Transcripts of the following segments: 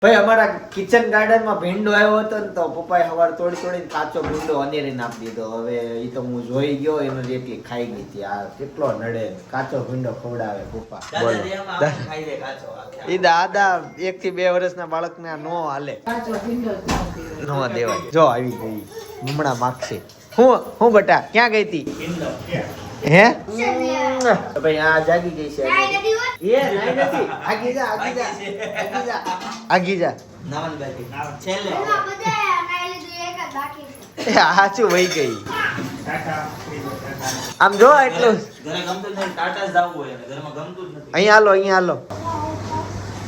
ભાઈ અમારા kitchen garden માં ભીંડો આવ્યો હતો ને તો પપ્પાએ સવાર તોડીને કાચો ભીંડો અનેરીને આપી દીધો. હવે એ તો હું જોઈ ગયો એનો જેટલી ખાઈ ગઈ હતી. આ કેટલો નડે, કાચો ભીંડો ખવડાવે પપ્પા. એ દાદા 1 થી 2 વર્ષના બાળકને નો હાલે, નો દેવાય. જો આવી ગઈ હમણાં માગશે. હું બટા ક્યાં ગઈ હતી? હે ભાઈ આ જાગી ગઈ છે. એ નહીં નથી, આગી જા છેલ્લે સાચું વહી ગઈ. આમ જો એટલું અહીંયા હાલો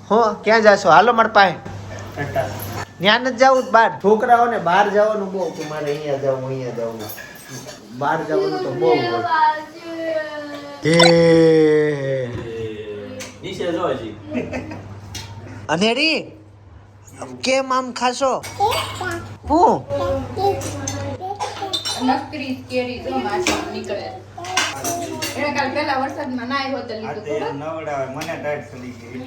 હો. ક્યાં જાશો? હાલો મારા પાસે. ત્યાં નથી જવું બહાર. છોકરાઓને બહાર જવાનું બહુ કે મારે અહીંયા જવું બહાર જવાનું તો બહુ અનેરી કેમ આમ ખાશો? હું નકરી કેરી જો માછા નીકળે. એને કાલ પહેલા વરસાદમાં ના આવ્યો તો લીધું નવડાવે મને ટાઈટ ચડી ગઈ.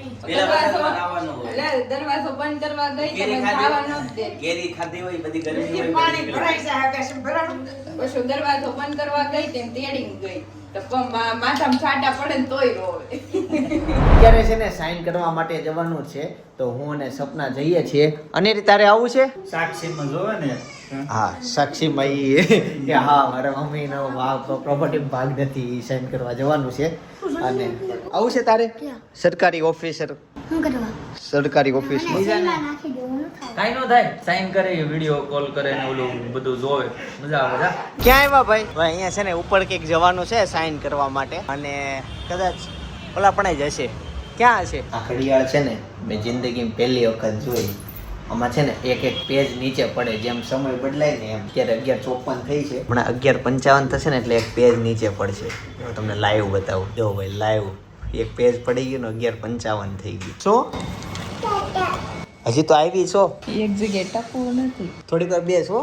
દરવાજો બંધ કરવા ગઈ તો ખાવા ન દે. કેરી ખાધી હોય બધી ગરમી હોય, પાણી ભરાઈ જાય આકાશ ભરાણું. પછી દરવાજો બંધ કરવા ગઈ તેમ તેડી ગઈ તો માથામાં છાંટા પડે ને તોય રોવે. અત્યારે છે ને સાઈન કરવા માટે જવાનું છે તો હું અને સપના જઈએ છીએ. અને તારે આવું છે? સાક્ષીમાં જોવે ને. હા સાક્ષીમાં કે હા મારા મમ્મીનો પ્રોપર્ટી ભાગ નથી, સાઈન કરવા જવાનું છે. અને આવું છે તારે? સરકારી ઓફિસર સરકારી ઓફિસમાં કાઈ નો થાય, સાઈન કરે, વિડિયો કોલ કરે ને ઓલું બધું જોવે, મજા આવે. ક્યાં આવ્યા ભાઈ? અહીંયા છે ને ઉપર કંઈક જવાનું છે સાઈન કરવા માટે, અને કદાચ ઓલા પણ જશે. ક્યાં હશે? આ ઘડિયાળ છે ને મેં જિંદગીમાં પહેલી વખત જોઈ. આમાં છે ને એક પેજ નીચે પડે, જેમ સમય બદલાય ને એમ. અત્યારે 11:54 થઈ છે, હમણાં 11:55 થશે ને એટલે એક પેજ નીચે પડશે. હું તમને લાઈવ બતાવું. જો ભાઈ લાઈવ એક પેજ પડી ગયું ને 11:55 થઈ ગયું. શું હજી તો આવી છો? એક જગ્યાએ ટકવું નથી. થોડીક વાર બેસો.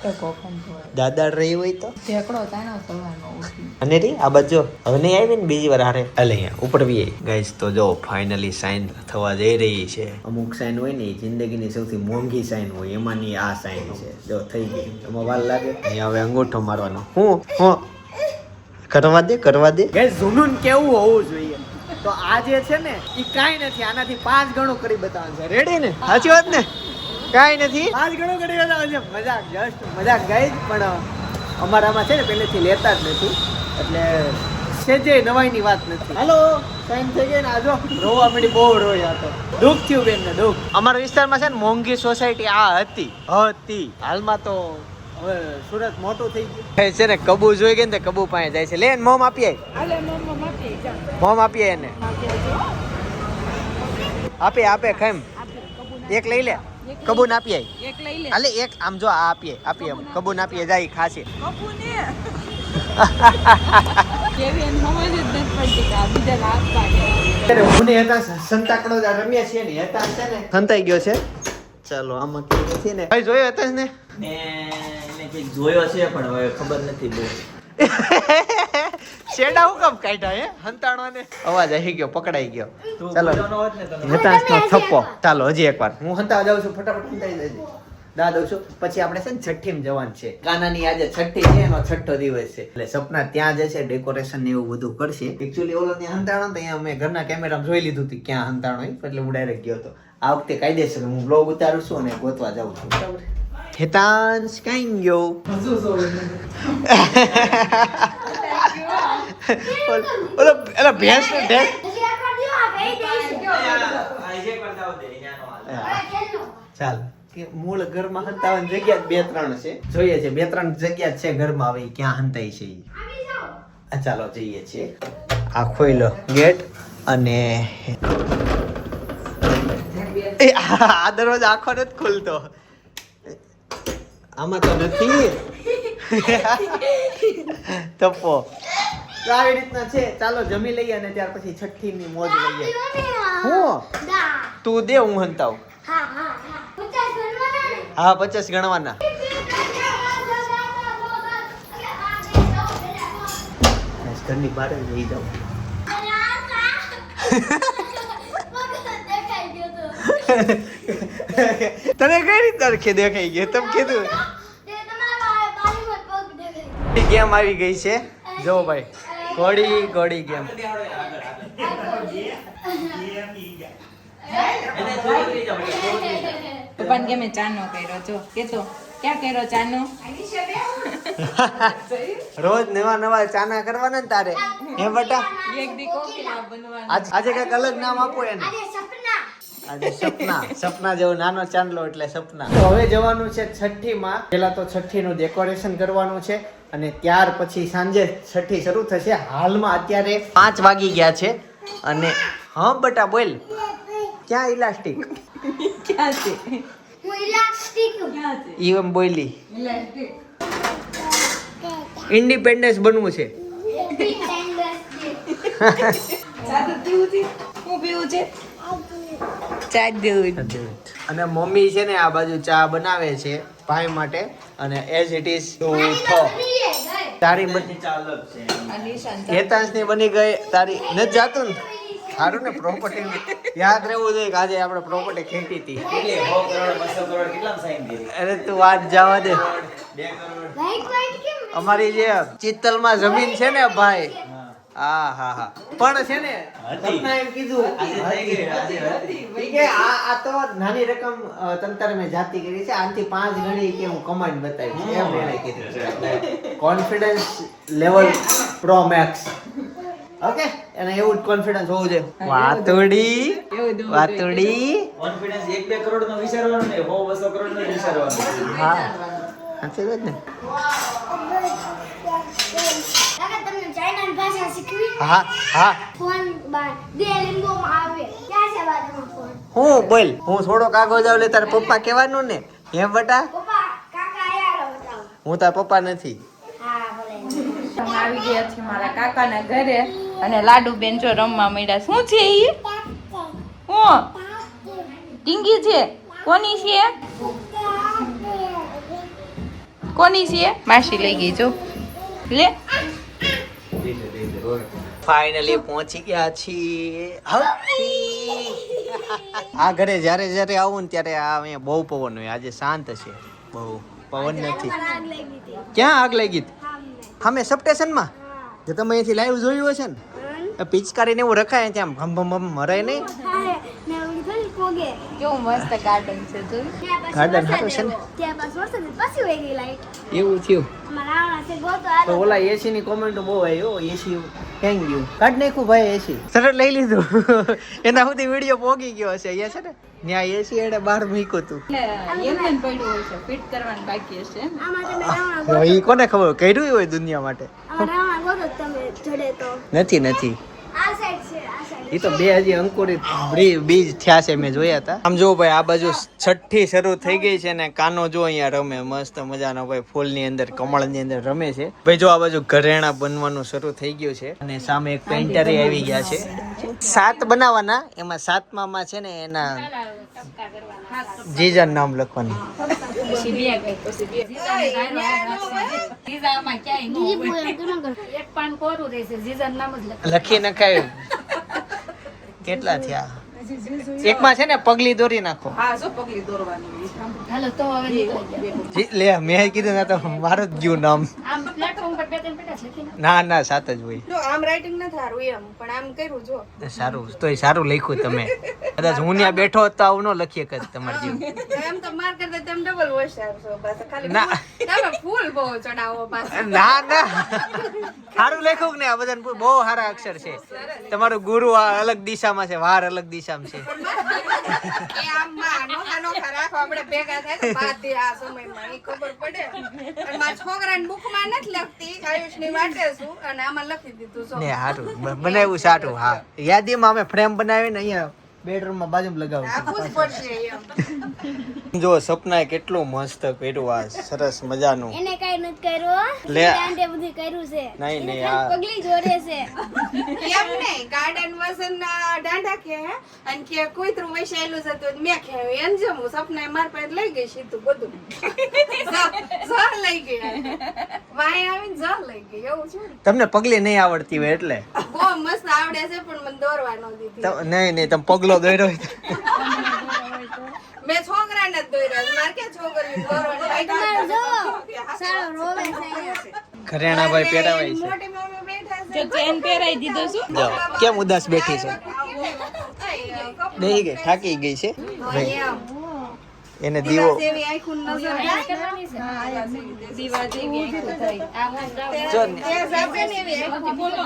ટકો કંઠો દાદા રહી હોય તો ઢેકડો તાણો સવારનો ઉઠી. અને રી આ બાજુ હવે નહીં આવી ને બીજી વાર હારે હાલે અહીંયા ઉપર બી ગાઈસ. તો જો ફાઇનલી સાઈન થવા જઈ રહી છે. અમુક સાઈન હોય ને જિંદગીની સૌથી મોંઘી સાઈન હોય, એમાંની આ સાઈન છે. જો થઈ ગઈ. એમાં વાર લાગે. અહીંયા હવે અંગૂઠો મારવાનો. હું કરવા દે ગાઈસ. જુનૂન કેવું હોવું જોઈએ. તો આ જે છે ને એ કાંઈ નથી, આનાથી 5 ગણું કરી બતાવવાનું છે. રેડી ને? સાચી વાત ને? કાંઈ નથી, 5 ગણું કરી બતાવવાનું છે. મજાક, જસ્ટ મજાક ગાઈસ. પણ અમારામાં છે ને પહેલેથી લેતા જ નથી, એટલે સેજે નવાઈની વાત નથી. હાલો સાઈન થઈ ગઈ ને. આજો રોવા મળી, બહુ રોયા તો દુઃખ થયું બેન ને દુઃખ. અમારા વિસ્તારમાં છે ને મોંઘી સોસાયટી આ હતી. હાલમાં તો હવે સુરત મોટું થઈ ગયું છે ને. કબુ જોઈ ગઈ ને કબુ પાસે જાય છે. લે મોમ આપી આય. મોમ આપીએ એને. આપે કેમ? એક લઈ લે. કબૂ ના આપીએ. એક લઈ લે. અલે એક આમ જો આ આપીએ કબૂ ના આપીએ જાય ખાશે. કપૂને કેવી એમ સમજ જ નથી પડતી કે આ બીજા આપતા કે મને હતા સંતાકડો રમ્યા છે ને. હતા છે ને સંતાઈ ગયો છે. ચાલો આમાં કેવું છે ને ભાઈ જોયો હતા ને એને કંઈક જોયો છે પણ હવે ખબર નથી બહુ. શેડા હું કામ કાઢ્યા હે હંતાણોને? અવાજ આવી ગયો, પકડાઈ ગયો. ચાલો હતાશનો થપ્પો. ચાલો હજી એકવાર હું હંતા જાઉં છું. ફટાફટ હંતાઈ દેજે. દા દઉં છું. પછી આપણે છે ને છઠ્ઠીમાં જવાનું છે. કાનાની આજે છઠ્ઠી છે, એનો 6ઠ્ઠો દિવસ છે. એટલે સપના ત્યાં જશે, ડેકોરેશન ને એવું બધું કરશે. એકચ્યુઅલી ઓલો ત્યાં હંતાણો તો અહીંયા અમે ઘરના કેમેરામાં જોઈ લીધું હતું ક્યાં હંતાણો, એટલે હું ડાયરેક્ટ ગયો હતો. આ વખતે કાયદેસર હું બ્લોગ ઉતારું છું અને ગોતવા જાઉં છું. બરાબર? હેતાંશ કાઈ ગયો? ઓલો ભેંસ ને ભેંસ. ચાલ કે મૂળ ઘરમાં હંતાવાની જગ્યા 2-3 છે. જોઈએ છે 2-3 જગ્યા છે ઘરમાં. આવે ક્યાં હંતાઈ છે. ચાલો જઈએ છીએ. આ ખોઈલો ગેટ અને આ દરવાજો આખો નથી ખુલતો. આમાં તો નથી તપો. તો આવી રીતના છે. ચાલો જમી લઈએ અને ત્યાર પછી છઠ્ઠી ની મોજ લઈએ. હું તું દે હું હંતાવ. હા 50 ગણવાના. ઘરની બહાર જ લઈ જાઉં. તને કઈ રીતે અરખે દેખાઈ ગયું તમે કીધું ગેમ આવી ગઈ છે જો ભાઈ ઘોડી ગેમ પપ્પાને કે મેં ચાનો કર્યો જો કેતો ક્યાં કર્યો ચાનો રોજ નવા ચાના કરવાના ને તારે હે બટા એક દી કોકિલા બનવાનું આજે કઈક અલગ નામ આપો એને આજે સપના જેવો નાનો ચાંદલો એટલે સપના તો હવે જવાનું છે છઠ્ઠી માં પેલા તો છઠ્ઠી નું ડેકોરેશન કરવાનું છે અને ત્યાર પછી સાંજે છઠ્ઠી શરૂ થશે હાલમાં અત્યારે 5 વાગી ગયા છે અને હા બટા બોલ ક્યાં ઇલાસ્ટિક ક્યાં છે હું ઇલાસ્ટિક ક્યાં છે ઈવમ બોલી ઇલાસ્ટિક ઇન્ડિપેન્ડન્સ બનવું છે ચાદુ પીવું છે હું પીવું છે ચાદુ અને મમ્મી છે ને આ બાજુ ચા બનાવે છે ભાઈ માટે અને એઝ ઇટ ઇઝ તારી બધી ચા અલગ છે અનિશાન હેતાંશ ની બની ગઈ તારી નથી જાતું ને સારું ને પ્રોપર્ટી યાદ રહેવું જોઈએ કે આજે આપણે પ્રોપર્ટી ખેંચી હતી અરે તું વાત જવા દે અમારી જે ચિત્તલમાં જમીન છે ને ભાઈ હા પણ છે ને સપના એમ કીધું કે આ તો નાની રકમ તંતર મેં જાતી કરી છે આનાથી 5 ગણી કે હું કમાઈને બતાવીશ એમ એને કીધું confidence level pro max okay અને એવું જ કોન્ફિડન્સ હોવું જોઈએ વાતુડી કોન્ફિડન્સ 1-2 કરોડ નો વિચારવાનું ને 100-200 કરોડ નો વિચારવાનું હા સાચી વાત ને કાકા તમને ચાઇનાની ભાષા શીખવી હા ફોન બાર દે લિંગોમાં આવે ક્યાં છે બાજુમાં ફોન હું બોલ હું થોડો કાગળ જાવ લે તારા પપ્પા કહેવાનું ને હે બટા પપ્પા કાકા આયા બતાવો હું તારા પપ્પા નથી હા ભલે અમે આવી ગયા છીએ મારા કાકાના ઘરે અને લાડુ બેન જો રમવા મળ્યા શું છે ઈ હું ટીંગી છે કોની છે માસી લઈ ગઈ જો લે ફાઇનલી પહોંચી ગયા છીએ આ ઘરે જ્યારે આવું ને ત્યારે આ અહીંયા બહુ પવન હોય આજે શાંત છે બહુ પવન નથી આગ લાગી હતી ક્યાં આગ લાગી સામે અમે સબસ્ટેશનમાં જો તમે અહીંથી લાઈવ જોયું હશે ને પિચકારી ને એવું રખાય ત્યાં ભમ ભમ ભમ મરાય નહીં હા ને ઓલી ગલી કોગે કેવું મસ્ત ગાર્ડન છે જોયું ગાર્ડન હારું છે ને ત્યાં પાસ વરસાદ પછી વહી ગઈ લાઈટ એવું થયું અમારા આવણા છે ગોતો તો ઓલા એસી ની કોમેન્ટ બહુ આવી એસી ક્યાં ગયું કાઢ નાખ્યું ભાઈ એસી સરળ લઈ લીધું એના સુધી વિડીયો પોગી ગયો હશે અહીંયા છે ને ત્યાં એસી એને બહાર મૂક્યું હતું એટલે એમને પડ્યું હોય છે ફિટ કરવાનું બાકી હશે આમાં તમે રાવણા એ કોને ખબર કર્યું હોય દુનિયા માટે અમારા રાવણા ગોતો તમે જડે તો નથી આ સાઈડ છે આ સાઈડ એ તો બે હજી અંકુરિત બીજ થયા છે મેં જોયા હતા આમ જો ભાઈ આ બાજુ છઠ્ઠી શરૂ થઈ ગઈ છે ને કાનો જો અહીંયા રમે મસ્ત મજાનો ભાઈ ફૂલની અંદર કમળની અંદર રમે છે ભાઈ જો આ બાજુ ઘરેણા બનવાનું શરૂ થઈ ગયું છે અને સામે એક પેન્ટરે આવી ગયા છે 7 બનાવવાના એમાં 7માં છે ને એના જીજાનું નામ લખવાનું પછી બે ગઈ પછી બે જીજામાં ક્યાંય ન બીજી હોય. પૂરા તું ન કર એક પાન કોરું રહેશે જીજાનું નામ જ લખ લખી નખાય કેટલા થયા એકમાં છે ને પગલી દોરી નાખો હા જો પગલી દોરવાની હાલો તો હવે નીકળી ગયા. લે મેં કીધું ના તો મારું જ ગયું નામ આમ પ્લેટફોર્મ પર બે ત્રણ પેટા છે લખીને ના 7 જ હોય જો આમ રાઇટિંગ ન થારું એમ પણ આમ કર્યું જો સારું તોય સારું લખ્યું તમે કદાચ હું ત્યાં બેઠો હોત તો આવું ન લખીએ કદ તમારે જેવું એમ તો માર કરતા તેમ ડબલ હોશિયાર છો બસ ખાલી ના. તમે ફૂલ બહુ ચડાવો પાછા ના સારું લખ્યું કે ને આ બધાને બહુ સારા અક્ષર છે તમારું ગુરુ આ અલગ દિશામાં છે વાર અલગ દિશામાં છે એ આમ માં નોખા રાખો આપણે ભેગા થાય તો બાદે આ સમયમાં ઈ ખબર પડે અને મારા છોકરાને બુકમાં નથી લખતી આયુષની વાટે છું અને આમાં લખી દીધું છો ને સારું બનાવ્યું સારું હા યાદીમાં અમે ફ્રેમ બનાવીને અહીંયા બેડરૂમમાં બાજુમાં લગાવું આપવું જ પડશે એમ જો સપનાએ કેટલું મસ્ત કર્યું આ સરસ મજાનું એને કઈ નથી કર્યું લે. આંટે બધું કર્યું છે નહીં, એને નહીં, ખાલી આ- પગલી જોડે છે એમ નહીં ગાર્ડન વસન દાંડા કે અને કે કુતરું વૈસાયેલું છે તો મેં ખાયું એમ જેમ સપના માર પાસે લઈ ગઈ સીધું બધું ઝ લઈ ગઈ વાય આવીને ઝ લઈ ગઈ એવું છે ને. તમને પગલી નહીં આવડતી હોય એટલે બહુ મસ્ત આવડે છે પણ મને દોરવા ન દીધી નહીં તમે પગલો દોર્યો હોય તો. મેં છોકરાને જ દોર્યા છે. મારે ક્યાં છોકરીઓને દોરવાની? તમારે જો સારો રોવે છે ઘરેણાભાઈ પહેરાવાય છે. મોટી મમ્મી બેઠા છે. જો ચેન પહેરાઈ દીધો છું. જો કેમ ઉદાસ બેઠી છે. બેહી ગઈ, થાકી ગઈ છે ભાઈ. એને દીવો જેવી આંખું નજર દીવા જેવી આંખો થઈ. જો તે સાબે ને એવી આંખું બોલો.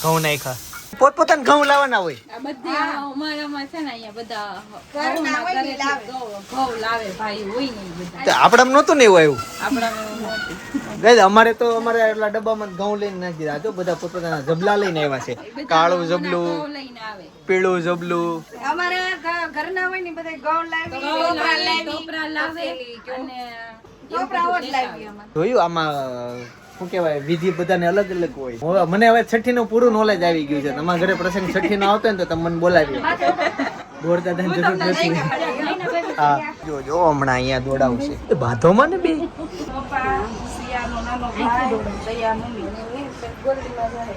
ઘઉં નાખ્યા. પોતપોતાને ઘઉં લાવવાના હોય. આ બધા અમારામાં છે ને અહીંયા બધા ઘરના હોય ને લાવે. ઘઉં લાવે ભાઈ હોય ને ઈ બધા. તો આપણામાં નહોતું ને એવું આવ્યું. આપણામાં ગાઈસ અમારે તો અમારે એટલા ડબ્બામાં ઘઉં લઈને નાખી દીધા. જો બધા પોતપોતાના જબલા લઈને આવ્યા છે. કાળું જબલું, ઘઉં લઈને આવે. પીળું જબલું. અમારે ઘરના હોય ને બધા ઘઉં લાવી, ઘઉં ટોપરા લાવે, લાવી, ટોપરા લાવે અને ટોપરા ઓટ લાવી અમારે. જોયું આમાં શું કહેવાય વિધિ બધાને અલગ અલગ હોય. હવે મને હવે છઠ્ઠી નું પૂરું નોલેજ આવી ગયું છે. તમારા ઘરે પ્રસંગ છઠ્ઠી નો આવતો હોય ને તો તમે મને બોલાવી દોડતા જરૂર નથી. હા જો જો હમણાં અહીંયા દોડાવશે. એ બાધોમાં ને બે પપ્પા, સિયાનો નાનો ભાઈ, દયા મમ્મી. ગોલ્ડીમાં જાય.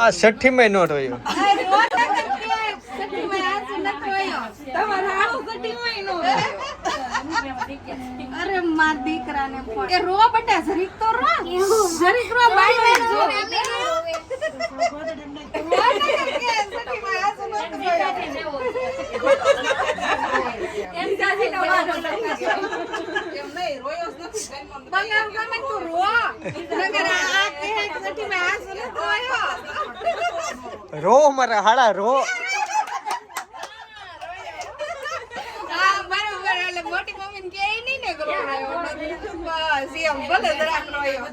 આ છઠ્ઠી માં નો રહ્યો. અરે માર દીકરાને પણ એ રો બટા જરીક તો રો જરીક રો બાઈ જો રો મારા હાડા રો. મોટી મમ્મી કે નહીં ને બસ એમ ભલે જરાક રોયો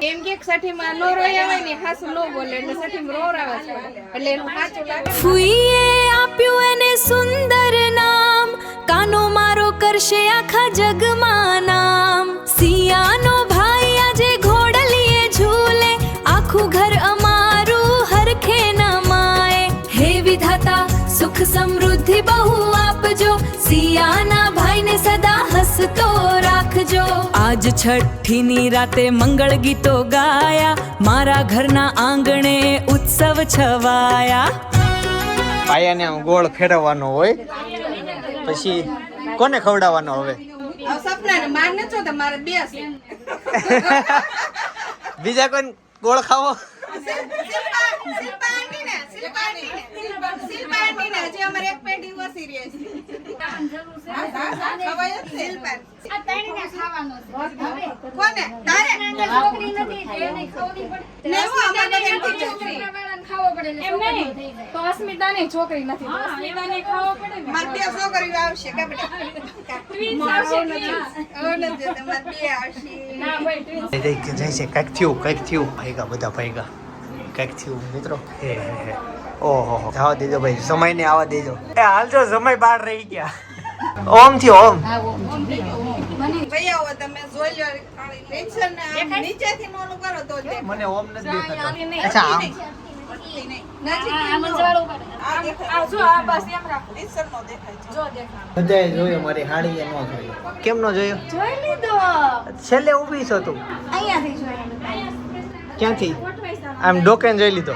એમ કે સઠી માં નો રોયા હોય ને હાસુ નો બોલે એટલે સઠી માં રોરાવે છે એટલે એનું સાચું લાગે. ફુઈએ આપ્યું એને સુંદર નામ, કાનો મારો કરશે આખા જગમાં નામ. સિયાનો ભાઈ આજે ઘોડલીએ ઝૂલે, આખું ઘર અમારું હરખે નમાય. હે વિધાતા સુખ સમૃદ્ધિ બહુ આપજો, સિયાના ભાઈને સદા હસતો રાખજો. આજ છઠ્ઠીની રાતે મંગળ ગીતો ગાયા, મારા ઘરના આંગણે ઉત્સવ છવાયા. પાયાને આમ ગોળ ફેરવવાનો હોય પછી કોને ખવડાવવાનો હવે? હવે સપનાને માર ન છો તો મારે બે છે. બીજા કોઈ ગોળ ખાવો? શિલ્પા આંટી ને હજી અમારે એક પેટી ઓછી રહે છે. ખવાય જ શિલ્પા. આ તણીને ખાવાનો છે હવે કોને? તારે? છોકરી નથી એને ખાવાની પડે ને હું અમારે એમ કીધું. છોકરાવાળાને ખાવો પડે એટલે છોકરી થઈ જાય. તો અસ્મિતાને છોકરી નથી તો અસ્મિતાને ખાવો પડે ને. મારે બે છોકરીઓ આવશે કે બેટા? Twins આવશે, twins. હવે નથી તમારે બે આવશે. ના ભાઈ twins. જાય છે કંઈક થયું ભાઈગા બધા ભાઈગા કંઈક થયું મિત્રો. હે ઓહો જવા દેજો ભાઈ, સમય ને આવવા દેજો. એ હાલજો સમય બહાર રહી ગયા. ઓમ થયો ઓમ. ભાઈ આવો તમે જોઈ લો. રિએક્શન આમ નીચેથી નો ઓલું કરો તો જ દેખાય. મને ઓમ નથી દેખાતો. અચ્છા આમ નજીક આ જો આ બસ એમ રાખો. રિએક્શન નો દેખાય છે. જો દેખાય. બધાએ જોયું, મારી હાડીએ ન જોયું. કેમ ન જોયું? જોઈ લીધો છેલ્લે ઊભી છો તું? અહીંયાથી જોઈ ક્યાંથી? આમ ડોકેન જોઈ લીધો.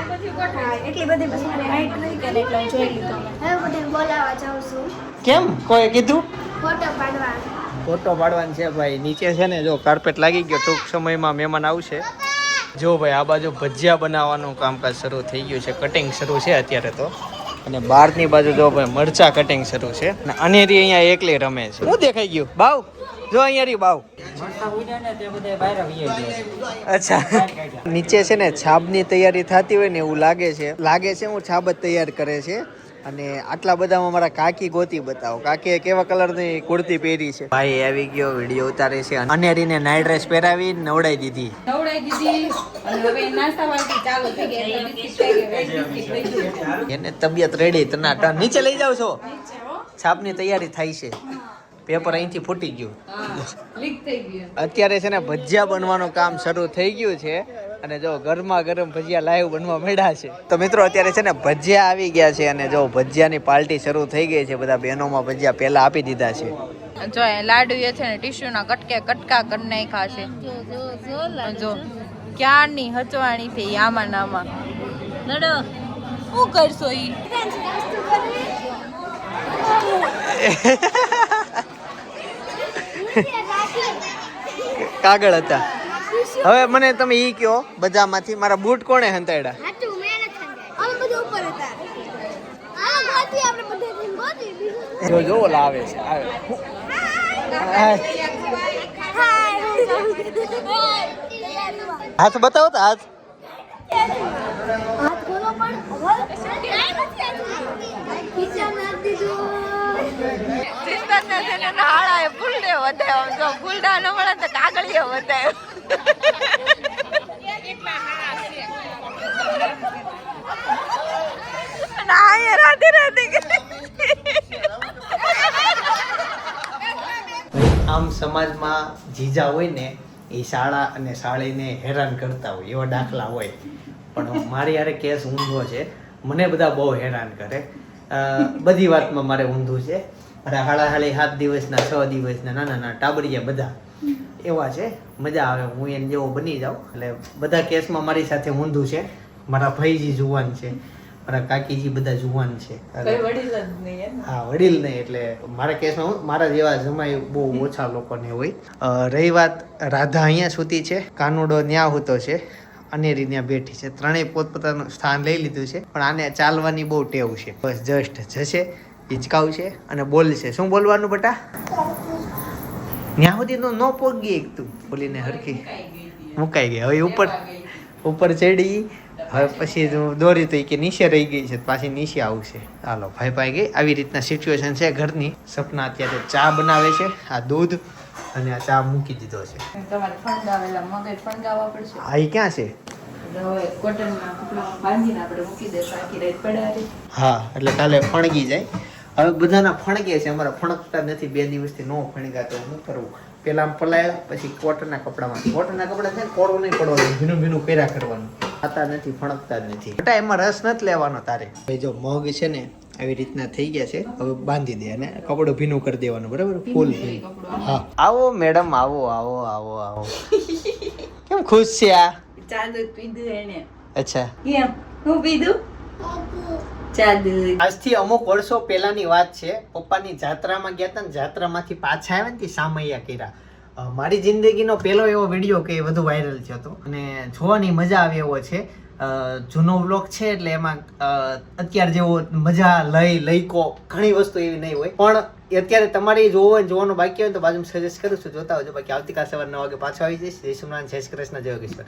એટલી બધી બસ મારી હાઈટ નહીં કે એટલે હું જોઈ લીધો હવે બધે બોલાવા જાઉં છું કેમ કોઈ કીધું? ફોટો પાડવા ફોટો પાડવાનો છે ભાઈ. નીચે છે ને જો કાર્પેટ લાગી ગયો, ટૂંક સમયમાં મહેમાન આવશે. જો ભાઈ આ બાજુ ભજીયા બનાવવાનું કામકાજ શરૂ થઈ ગયું છે, કટિંગ શરૂ છે અત્યારે તો. અને બહારની બાજુ જો ભાઈ મરચા કટિંગ શરૂ છે. અને અનેરી અહીંયા એકલી રમે છે. શું દેખાઈ ગયું બાવ? જો અહીંયા રી બાવ. અચ્છા નીચે છે ને છાબની તૈયારી થતી હોય ને એવું લાગે છે હું છાબ જ તૈયાર કરે છે. અને આટલા બધામાં મારા કાકી ગોતી બતાવો. કાકીએ કેવા કલરની કુર્તી પહેરી છે? ભાઈ આવી ગયો, વિડીયો ઉતારે છે. અનેરીને નાઇટ ડ્રેસ પહેરાવી નવડાવી દીધી. નવડાઈ દીધી અને હવે નાસ્તા વાળી ચાલુ થઈ ગઈ એટલે બિસ્કિટ થઈ ગઈ, બિસ્કિટ થઈ ગયું. એને તબિયત રેડી તના નીચે લઈ જાવ છો? છાપની તૈયારી થાય છે. પેપર અહીંથી ફૂટી ગયું. લીક થઈ ગયું. અત્યારે છે ને ભજીયા બનવાનું કામ શરૂ થઈ ગયું છે. અને જો ગરમા ગરમ ભજીયા લાઈવ બનવા માંડ્યા છે. તો મિત્રો અત્યારે છે ને ભજીયા આવી ગયા છે. અને જો ભજીયાની પાર્ટી શરૂ થઈ ગઈ છે. બધા બહેનોમાં ભજીયા પહેલા આપી દીધા છે. જો એ લાડુ એ છે ને ટીશ્યુ ના કટકા કરી નાખ્યા છે. જો ક્યારની હચવાણી થઈ આમાં નામાં. કરશો ઈ કાગળ હતા. હવે મને તમે ઈ કયો, બધામાંથી મારા બૂટ કોણે હંતાડ્યા? હાચું મહેનત થઈ અમે બધું ઉપર હતા આ ગોતી આપણે બધે ગોતી બીજું જો જો ઓલા આવે છે, આવે. હાથ બતાવો તો હાથ. હાથ ખોલો પણ ખીચા નાખ દીધું સિસ્ટરને છે ને નાળાએ ફૂલડે વધાયો જો ફૂલડા ન મળે તો કાગળીએ વધાયો ના એ રાધે રાધે આમ સમાજમાં જીજા હોય ને એ શાળા અને શાળીને હેરાન કરતા હોય એવા દાખલા હોય, પણ મારી યારે કેસ ઊંધો છે. મને બધા બહુ હેરાન કરે, બધી વાતમાં મારે ઊંધું છે. મારા હાળા 7 દિવસના 6 દિવસના નાના નાના ટાબરિયા બધા એવા છે. મજા આવે, હું એને જેવો બની જાઉં. એટલે બધા કેસમાં મારી સાથે ઊંધું છે. મારા ભાઈજી જુવાન છે, મારા કાકીજી બધા જુવાન છે. હા, વડીલ નહીં. એટલે મારા કેસમાં મારા જેવા જમાઈ બહુ ઓછા લોકોને હોય. રહી વાત, રાધા અહીંયા સૂતી છે, કાનુડો ન્યા હોતો છે, અનેરી ત્યાં બેઠી છે. ત્રણેય પોતપોતાનું સ્થાન લઈ લીધું છે, પણ આને ચાલવાની બહુ ટેવ છે. બસ જસ્ટ જશે, હિંચકાવશે અને બોલશે. શું બોલવાનું બેટા? ત્યાં સુધી તો ન પોગી એક તું બોલીને હરખી મુકાઈ ગઈ. હવે ઉપર ચડી, હવે પછી દોરી તો કે નીચે રહી ગઈ છે, પાછી નીચે આવશે. હાલો, ભાઈ પાઈ ગઈ. આવી રીતના સિચ્યુએશન છે ઘરની. સપના અત્યારે ચા બનાવે છે, આ દૂધ અને આ ચા મૂકી દીધો છે. તમારે ફણગાવેલા મગજ ફણગાવવા પડશે આ ઈ ક્યાં છે? હવે કોટનના કપડામાં બાંધીને આપણે મૂકી દેશું આખી રાત પડ્યા રહે. હા, એટલે કાલે ફણગી જાય. હવે બધાના ફણગે છે, અમારા ફણગતા નથી. 2 દિવસથી નો ફણગા તો શું કરવું? પેલા આમ પલાળ્યા, પછી કોટનના કપડામાં. કોટનના કપડા છે ને કોળું નહીં પડવાનું, ભીનું ભીનું પહેર્યા કરવાનું. ખાતા નથી, ફણગતા જ નથી. બેટા એમાં રસ નથી લેવાનો તારે. ભાઈ જો મગ છે ને આવી રીતના થઈ ગયા છે, હવે બાંધી દે અને કપડું ભીનું કરી દેવાનું. બરાબર, ફૂલ ભીનું. હા, આવો મેડમ, આવો આવો આવો આવો. કેમ ખુશ છે આ? ચા દૂધ પીધું એને. અચ્છા, કેમ હું પીધું ચા દૂધ? આજથી અમુક વર્ષો પહેલાની વાત છે. પપ્પાની જાત્રામાં ગયા હતા ને જાત્રામાંથી પાછા આવ્યા ને તે સામૈયા કર્યા. મારી જિંદગીનો પહેલો એવો વિડીયો કે વધુ વાયરલ થયો હતો અને જોવાની મજા આવે એવો છે. જૂનો વ્લોગ છે એટલે એમાં અત્યારે જેવો મજા લઈકો ઘણી વસ્તુ એવી નહીં હોય, પણ અત્યારે તમારે જોવાનું બાકી હોય તો બાજુમાં સજેસ્ટ કરું છું, જોતા હોજો. બાકી આવતીકાલ સવારે 9 વાગે પાછો આવી જઈશ. જય સોમનાથ, જય શ્રી કૃષ્ણ, જય કિશોર.